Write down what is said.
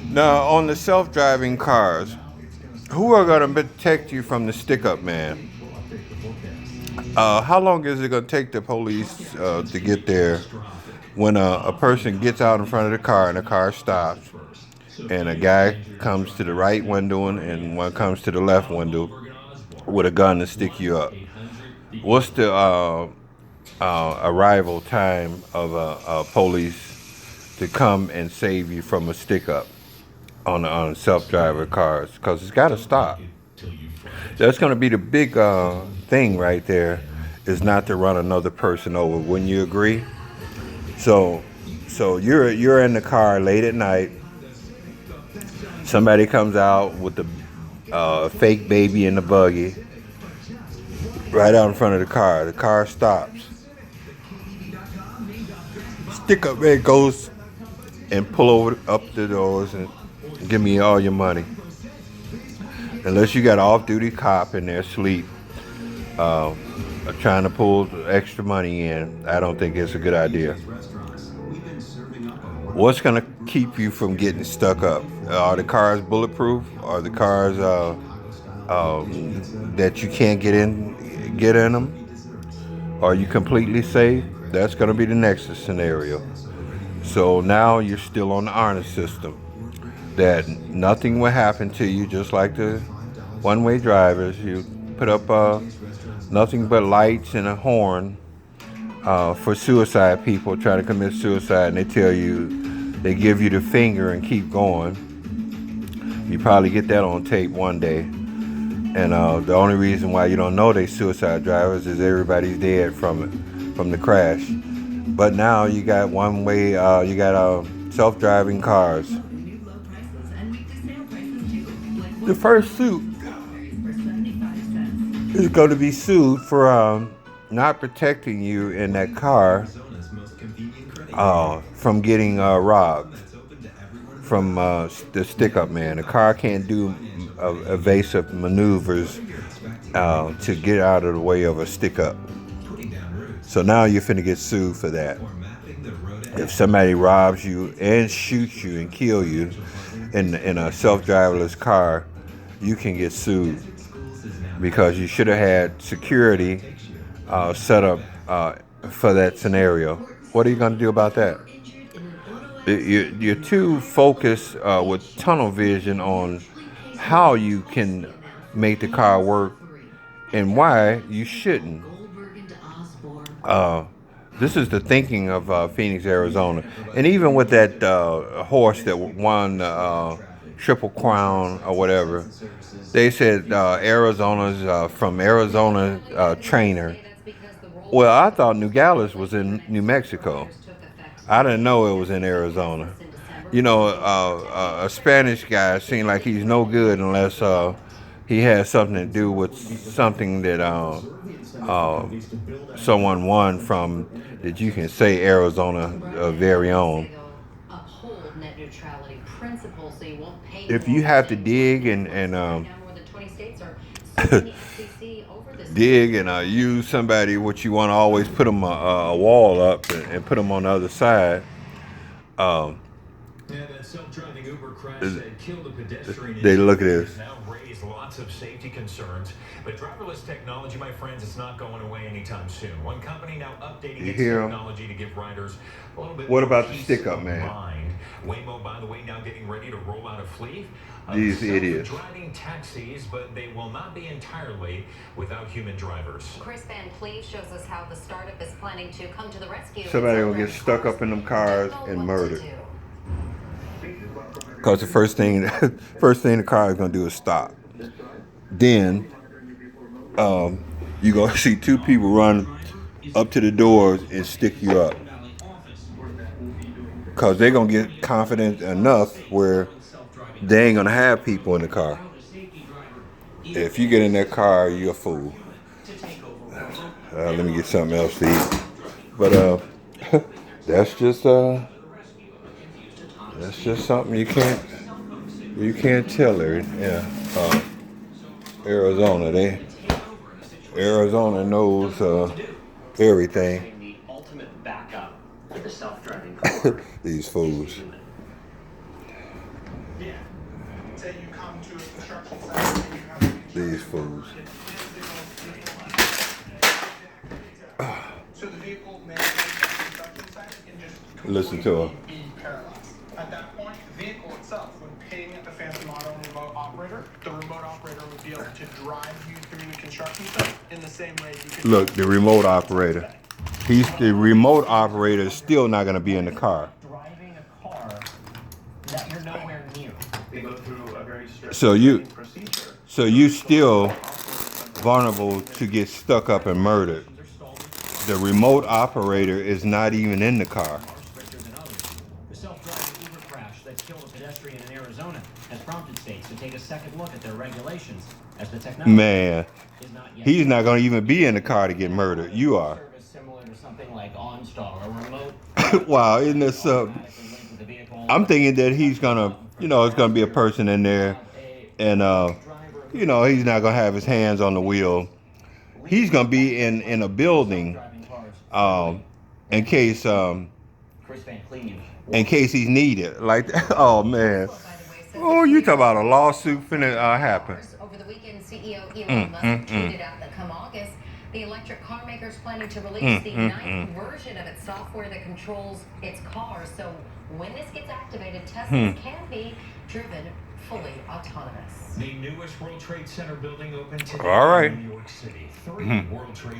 Now, on the self-driving cars, who are going to protect you from the stick-up man? How long is it going to take the police to get there when a person gets out in front of the car and the car stops and a guy comes to the right window and one comes to the left window with a gun to stick you up? What's the arrival time of a police to come and save you from a stick-up on self-driver cars? Because it's got to stop. That's going to be the big thing right there, is not to run another person over. Wouldn't you agree? So you're in the car late at night. Somebody comes out with the fake baby in the buggy right out in front of the car. The car stops. Stick up man goes and pull over up the doors and give me all your money. Unless you got an off-duty cop in there asleep, trying to pull extra money in, I don't think it's a good idea. What's going to keep you from getting stuck up? Are the cars bulletproof? Are the cars that you can't get in them? Are you completely safe? That's going to be the next scenario. So now you're still on the honor system, that nothing will happen to you, just like the one-way drivers. You put up nothing but lights and a horn for suicide people trying to commit suicide, and they give you the finger and keep going. You probably get that on tape one day. And the only reason why you don't know they suicide drivers is everybody's dead from it, from the crash. But now you got one-way, you got self-driving cars. The first suit is going to be sued for not protecting you in that car from getting robbed from the stick-up man. The car can't do evasive maneuvers to get out of the way of a stick-up. So now you're finna get sued for that. If somebody robs you and shoots you and kill you in a self-driverless car, you can get sued because you should have had security set up for that scenario. What are you going to do about that? You're too focused with tunnel vision on how you can make the car work and why you shouldn't. This is the thinking of Phoenix, Arizona. And even with that horse that won the Triple Crown or whatever, they said Arizona's from Arizona trainer. Well, I thought Nogales was in New Mexico. I didn't know it was in Arizona. You know, a Spanish guy seems like he's no good unless he has something to do with something that someone won from, that you can say Arizona very own. If you have to dig and dig and use somebody, what you want to always put them a wall up and put them on the other side. That self-driving Uber crash that killed a pedestrian. They look at this. Now raised lots of safety concerns, but driverless technology, my friends, it's not going away anytime soon. One company now updating its technology to give riders a little bit. What about the stick-up man? Waymo, by the way, now getting ready to roll out a fleet of These idiots. driving taxis, but they will not be entirely without human drivers. Chris Van Cleve shows us how the startup is planning to come to the rescue. Somebody will get stuck up in them cars and murdered. Because the first thing the car is gonna do is stop. Then you gonna see two people run up to the doors and stick you up. Because they're gonna get confident enough where they ain't gonna have people in the car. If you get in that car, you're a fool. Let me get something else to eat. But that's just something you can't tell her. Yeah, Arizona knows everything. The ultimate backup for the self-driving car. These fools. Yeah. Say you come to a construction site and you have These fools. so the vehicle may enter the construction site and just Listen to her. be paralyzed. At that point, the vehicle itself would ping the Phantom Auto remote operator. The remote operator would be able to drive you through the construction site in the same way you could. Look, the remote operator. The remote operator is still not going to be in the car. Driving a car that you're nowhere near. They go through a very strict procedure. So you still vulnerable to get stuck up and murdered. The remote operator is not even in the car. The self-driving Uber crash that killed a pedestrian in Arizona has prompted states to take a second look at their regulations as the technology Man, is not yet. he's not going to even be in the car to get murdered. You are. Service similar to something like OnStar or remote. Wow, isn't this automatically linked with the vehicle. I'm thinking that he's gonna, it's gonna be a person in there, and he's not gonna have his hands on the wheel. He's gonna be in a building, in case Chris Van Cleve. he's needed. Like, oh man, oh, you talk about a lawsuit finna happen. Over the weekend, CEO Elon Musk tweeted out that come August, the electric car maker is planning to release the ninth version of its software that controls its cars. So when this gets activated, Teslas can be driven fully autonomous. The newest World Trade Center building opened today All right. in New York City. 3 World Trade